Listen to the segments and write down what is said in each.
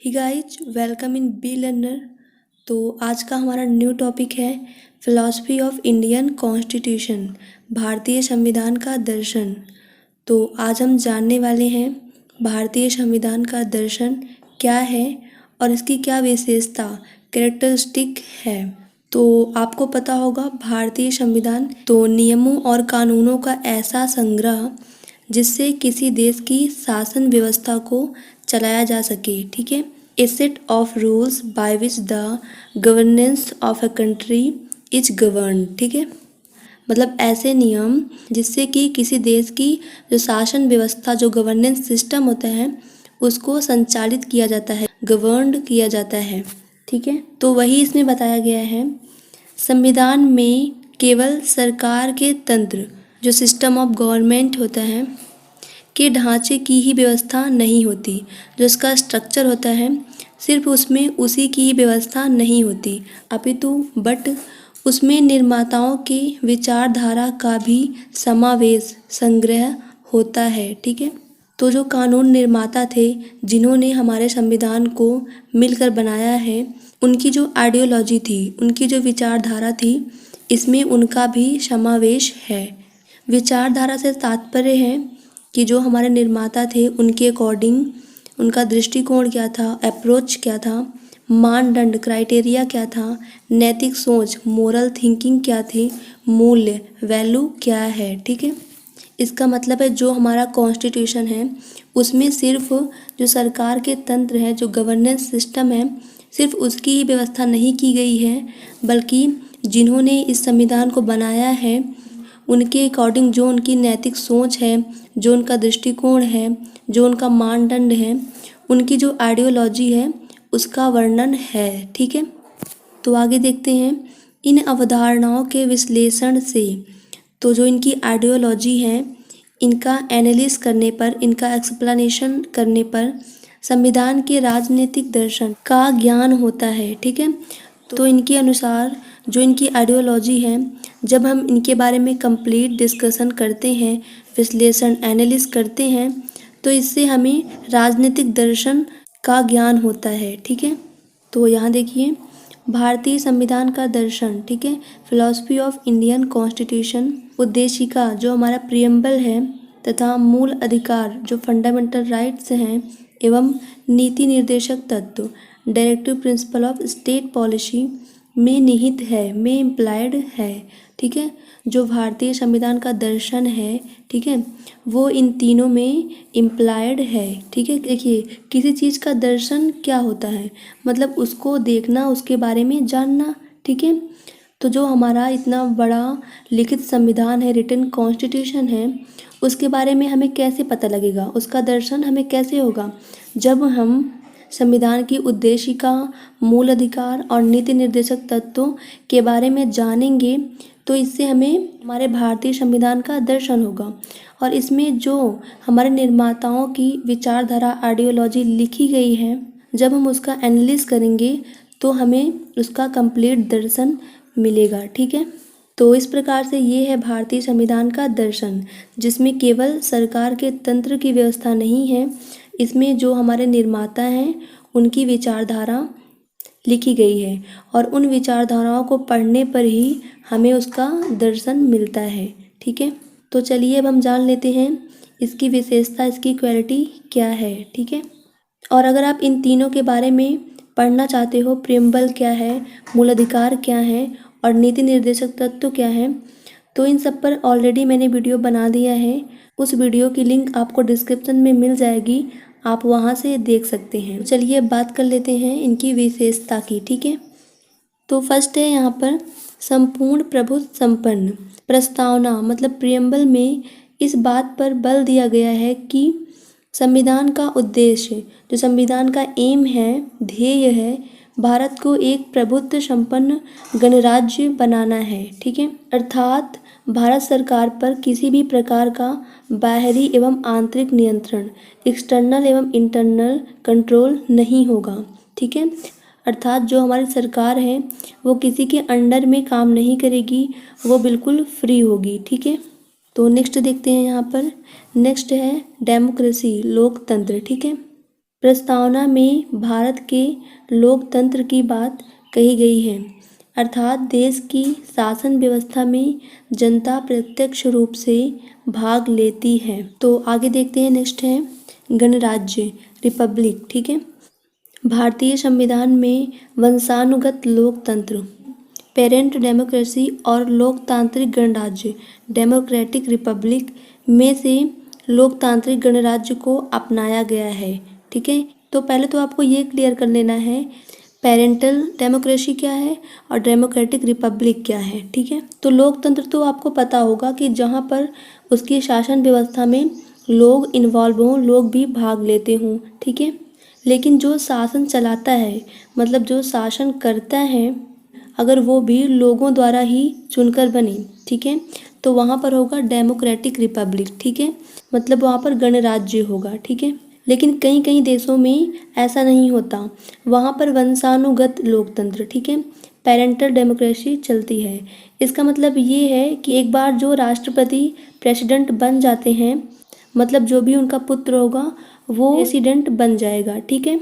He guys welcome in B learner. तो आज का हमारा न्यू टॉपिक है फिलॉसफी ऑफ इंडियन कॉन्स्टिट्यूशन, भारतीय संविधान का दर्शन। तो आज हम जानने वाले हैं भारतीय संविधान का दर्शन क्या है और इसकी क्या विशेषता कैरेक्टरिस्टिक है। तो आपको पता होगा भारतीय संविधान तो नियमों और कानूनों का ऐसा संग्रह जिससे किसी देश की शासन व्यवस्था को चलाया जा सके। ठीक है, a set of rules by which the governance of a country is govern. ठीक है, मतलब ऐसे नियम जिससे कि किसी देश की जो शासन व्यवस्था, जो गवर्नेंस सिस्टम होता है, उसको संचालित किया जाता है, गवर्नड किया जाता है। ठीक है, तो वही इसमें बताया गया है। संविधान में केवल सरकार के तंत्र, जो सिस्टम ऑफ गवर्नमेंट होता है, के ढांचे की ही व्यवस्था नहीं होती। जो इसका स्ट्रक्चर होता है सिर्फ उसमें उसी की ही व्यवस्था नहीं होती, अपितु बट उसमें निर्माताओं के विचारधारा का भी समावेश संग्रह होता है। ठीक है, तो जो कानून निर्माता थे जिन्होंने हमारे संविधान को मिलकर बनाया है, उनकी जो आइडियोलॉजी थी, उनकी जो विचारधारा थी, इसमें उनका भी समावेश है। विचारधारा से तात्पर्य है कि जो हमारे निर्माता थे उनके अकॉर्डिंग उनका दृष्टिकोण क्या था, अप्रोच क्या था, मानदंड क्राइटेरिया क्या था, नैतिक सोच मोरल थिंकिंग क्या थी, मूल्य वैल्यू क्या है। ठीक है, इसका मतलब है जो हमारा कॉन्स्टिट्यूशन है उसमें सिर्फ जो सरकार के तंत्र है, जो गवर्नेंस सिस्टम है, सिर्फ उसकी ही व्यवस्था नहीं की गई है, बल्कि जिन्होंने इस संविधान को बनाया है उनके अकॉर्डिंग जो उनकी नैतिक सोच है, जो उनका दृष्टिकोण है, जो उनका मानदंड है, उनकी जो आइडियोलॉजी है, उसका वर्णन है। ठीक है, तो आगे देखते हैं इन अवधारणाओं के विश्लेषण से। तो जो इनकी आइडियोलॉजी है, इनका एनालिसिस करने पर, इनका एक्सप्लेनेशन करने पर संविधान के राजनीतिक दर्शन का ज्ञान होता है। ठीक है, तो इनके अनुसार जो इनकी आइडियोलॉजी है, जब हम इनके बारे में कंप्लीट डिस्कशन करते हैं, विश्लेषण एनालिसिस करते हैं, तो इससे हमें राजनीतिक दर्शन का ज्ञान होता है। ठीक है, तो यहाँ देखिए भारतीय संविधान का दर्शन। ठीक है, फिलॉसफी ऑफ इंडियन कॉन्स्टिट्यूशन, उद्देशिका जो हमारा प्रियम्बल है तथा मूल अधिकार जो फंडामेंटल राइट्स हैं, एवं नीति निर्देशक तत्व directive principle of state policy में निहित है, में इम्प्लाइड है। ठीक है, जो भारतीय संविधान का दर्शन है, ठीक है, वो इन तीनों में इम्प्लाइड है। ठीक है, देखिए किसी चीज़ का दर्शन क्या होता है, मतलब उसको देखना, उसके बारे में जानना। ठीक है, तो जो हमारा इतना बड़ा लिखित संविधान है, रिटन कॉन्स्टिट्यूशन है, उसके बारे में हमें कैसे पता लगेगा, उसका दर्शन हमें कैसे होगा, जब हम संविधान की उद्देशिका, मूल अधिकार और नीति निर्देशक तत्वों के बारे में जानेंगे, तो इससे हमें हमारे भारतीय संविधान का दर्शन होगा। और इसमें जो हमारे निर्माताओं की विचारधारा, आइडियोलॉजी लिखी गई है, जब हम उसका एनालिसिस करेंगे तो हमें उसका कंप्लीट दर्शन मिलेगा। ठीक है, तो इस प्रकार से ये है भारतीय संविधान का दर्शन, जिसमें केवल सरकार के तंत्र की व्यवस्था नहीं है, इसमें जो हमारे निर्माता हैं उनकी विचारधारा लिखी गई है, और उन विचारधाराओं को पढ़ने पर ही हमें उसका दर्शन मिलता है। ठीक है, तो चलिए अब हम जान लेते हैं इसकी विशेषता, इसकी क्वालिटी क्या है। ठीक है, और अगर आप इन तीनों के बारे में पढ़ना चाहते हो, प्रियम्बल क्या है, मूलाधिकार क्या है और नीति निर्देशक तत्व क्या है, तो इन सब पर ऑलरेडी मैंने वीडियो बना दिया है। उस वीडियो की लिंक आपको डिस्क्रिप्शन में मिल जाएगी, आप वहाँ से देख सकते हैं। चलिए अब बात कर लेते हैं इनकी विशेषता की। ठीक है, तो फर्स्ट है यहाँ पर संपूर्ण प्रभुत्व संपन्न प्रस्तावना, मतलब प्रियम्बल में इस बात पर बल दिया गया है कि संविधान का उद्देश्य, जो संविधान का एम है, ध्येय है, भारत को एक प्रभुत्व संपन्न गणराज्य बनाना है। ठीक है, अर्थात भारत सरकार पर किसी भी प्रकार का बाहरी एवं आंतरिक नियंत्रण, एक्सटर्नल एवं इंटरनल कंट्रोल नहीं होगा। ठीक है, अर्थात जो हमारी सरकार है वो किसी के अंडर में काम नहीं करेगी, वो बिल्कुल फ्री होगी। ठीक है, तो नेक्स्ट देखते हैं यहाँ पर, नेक्स्ट है डेमोक्रेसी, लोकतंत्र। ठीक है, प्रस्तावना में भारत के लोकतंत्र की बात कही गई है, अर्थात देश की शासन व्यवस्था में जनता प्रत्यक्ष रूप से भाग लेती है। तो आगे देखते हैं, नेक्स्ट है गणराज्य, रिपब्लिक। ठीक है, भारतीय संविधान में वंशानुगत लोकतंत्र, पेरेंट डेमोक्रेसी और लोकतांत्रिक गणराज्य, डेमोक्रेटिक रिपब्लिक में से लोकतांत्रिक गणराज्य को अपनाया गया है। ठीक है, तो पहले तो आपको ये क्लियर कर लेना है पेरेंटल डेमोक्रेसी क्या है और डेमोक्रेटिक रिपब्लिक क्या है। ठीक है, तो लोकतंत्र तो आपको पता होगा कि जहाँ पर उसकी शासन व्यवस्था में लोग इन्वॉल्व हों, लोग भी भाग लेते हों। ठीक है, लेकिन जो शासन चलाता है, मतलब जो शासन करता है, अगर वो भी लोगों द्वारा ही चुनकर बने, ठीक है, तो वहाँ पर होगा डेमोक्रेटिक रिपब्लिक। ठीक है, मतलब वहाँ पर गणराज्य होगा। ठीक है, लेकिन कई कई देशों में ऐसा नहीं होता, वहाँ पर वंशानुगत लोकतंत्र, ठीक है, पेरेंटल डेमोक्रेसी चलती है। इसका मतलब ये है कि एक बार जो राष्ट्रपति प्रेसिडेंट बन जाते हैं, मतलब जो भी उनका पुत्र होगा वो प्रेसिडेंट बन जाएगा। ठीक है,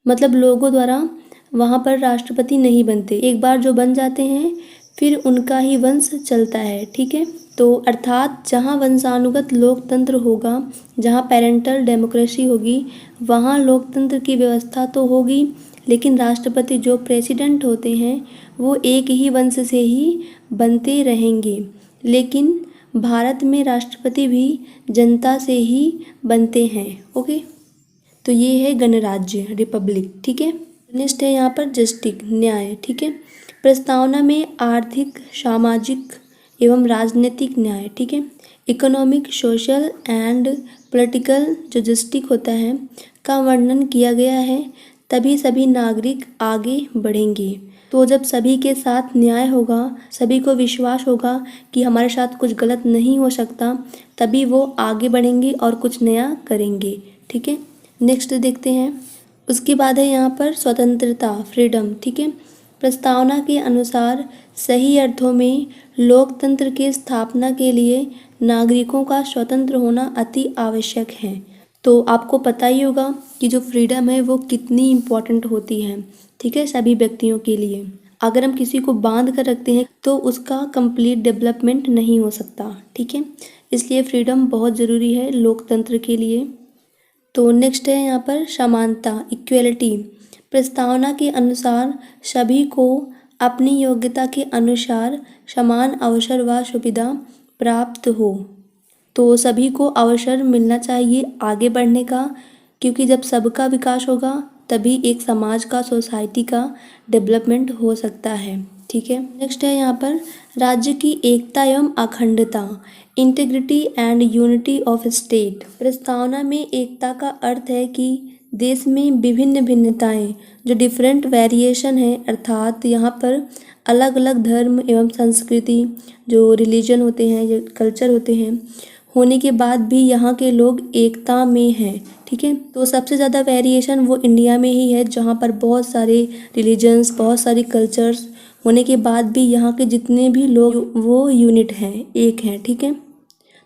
मतलब लोगों द्वारा वहाँ पर राष्ट्रपति नहीं बनते, एक बार जो बन जाते हैं फिर उनका ही वंश चलता है। ठीक है, तो अर्थात जहाँ वंशानुगत लोकतंत्र होगा, जहाँ पेरेंटल डेमोक्रेसी होगी, वहाँ लोकतंत्र की व्यवस्था तो होगी, लेकिन राष्ट्रपति जो प्रेसिडेंट होते हैं वो एक ही वंश से ही बनते रहेंगे। लेकिन भारत में राष्ट्रपति भी जनता से ही बनते हैं। ओके, तो ये है गणराज्य, रिपब्लिक। ठीक है, नेक्स्ट है यहाँ पर जस्टिस, न्याय। ठीक है, प्रस्तावना में आर्थिक, सामाजिक एवं राजनीतिक न्याय, ठीक है, इकोनॉमिक, सोशल एंड पॉलिटिकल जो जस्टिस होता है का वर्णन किया गया है, तभी सभी नागरिक आगे बढ़ेंगे। तो जब सभी के साथ न्याय होगा, सभी को विश्वास होगा कि हमारे साथ कुछ गलत नहीं हो सकता, तभी वो आगे बढ़ेंगे और कुछ नया करेंगे। ठीक है, नेक्स्ट देखते हैं। उसके बाद है यहाँ पर स्वतंत्रता, फ्रीडम। ठीक है, प्रस्तावना के अनुसार सही अर्थों में लोकतंत्र की स्थापना के लिए नागरिकों का स्वतंत्र होना अति आवश्यक है। तो आपको पता ही होगा कि जो फ्रीडम है वो कितनी इम्पोर्टेंट होती है। ठीक है, सभी व्यक्तियों के लिए अगर हम किसी को बांध कर रखते हैं तो उसका कंप्लीट डेवलपमेंट नहीं हो सकता। ठीक है, इसलिए फ्रीडम बहुत ज़रूरी है लोकतंत्र के लिए। तो नेक्स्ट है यहाँ पर समानता, इक्वलिटी। प्रस्तावना के अनुसार सभी को अपनी योग्यता के अनुसार समान अवसर व सुविधा प्राप्त हो। तो सभी को अवसर मिलना चाहिए आगे बढ़ने का, क्योंकि जब सबका विकास होगा तभी एक समाज का, सोसाइटी का डेवलपमेंट हो सकता है। ठीक है, नेक्स्ट है यहाँ पर राज्य की एकता एवं अखंडता, integrity and unity of state. प्रस्तावना में एकता का अर्थ है कि देश में विभिन्न भिन्नताएं, जो डिफरेंट वेरिएशन है, अर्थात यहाँ पर अलग अलग धर्म एवं संस्कृति, जो रिलीजन होते हैं, जो कल्चर होते हैं, होने के बाद भी यहाँ के लोग एकता में हैं। ठीक है, तो सबसे ज़्यादा वेरिएशन वो इंडिया में ही है, जहाँ पर बहुत सारे रिलीजन्स, बहुत सारी कल्चर्स होने के बाद भी यहाँ के जितने भी लोग वो यूनिट हैं, एक हैं। ठीक है,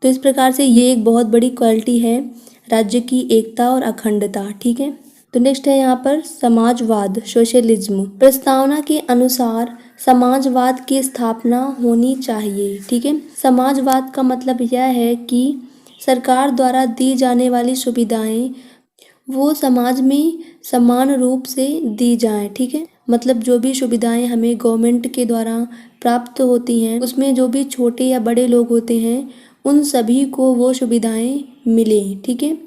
तो इस प्रकार से ये एक बहुत बड़ी क्वालिटी है राज्य की एकता और अखंडता। ठीक है, तो नेक्स्ट है यहाँ पर समाजवाद, सोशलिज्म। प्रस्तावना के अनुसार समाजवाद की स्थापना होनी चाहिए। ठीक है, समाजवाद का मतलब यह है कि सरकार द्वारा दी जाने वाली सुविधाएं वो समाज में समान रूप से दी जाएं। ठीक है, मतलब जो भी सुविधाएं हमें गवर्नमेंट के द्वारा प्राप्त होती हैं, उसमें जो भी छोटे या बड़े लोग होते हैं उन सभी को वो सुविधाएं मिलें। ठीक है,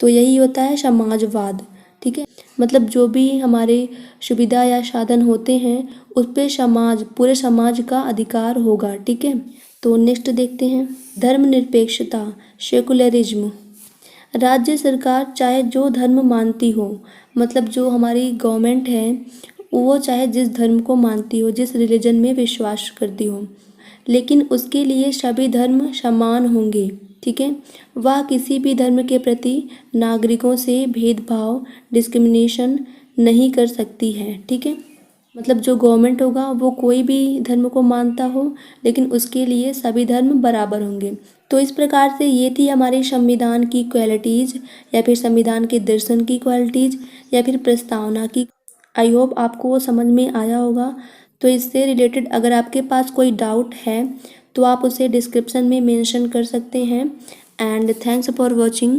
तो यही होता है समाजवाद। ठीक है, मतलब जो भी हमारे सुविधा या साधन होते हैं उस पर समाज, पूरे समाज का अधिकार होगा। ठीक है, तो नेक्स्ट देखते हैं धर्मनिरपेक्षता, सेकुलरिज्म। राज्य सरकार चाहे जो धर्म मानती हो, मतलब जो हमारी गवर्नमेंट है वो चाहे जिस धर्म को मानती हो, जिस रिलीजन में विश्वास करती हो, लेकिन उसके लिए सभी धर्म समान होंगे। ठीक है, वह किसी भी धर्म के प्रति नागरिकों से भेदभाव, डिस्क्रिमिनेशन नहीं कर सकती है। ठीक है, मतलब जो गवर्नमेंट होगा वो कोई भी धर्म को मानता हो, लेकिन उसके लिए सभी धर्म बराबर होंगे। तो इस प्रकार से ये थी हमारे संविधान की क्वालिटीज़, या फिर संविधान के दर्शन की क्वालिटीज़, या फिर प्रस्तावना की। आई होप आपको वो समझ में आया होगा। तो इससे रिलेटेड अगर आपके पास कोई डाउट है तो आप उसे डिस्क्रिप्शन में मेंशन कर सकते हैं। And thanks for watching.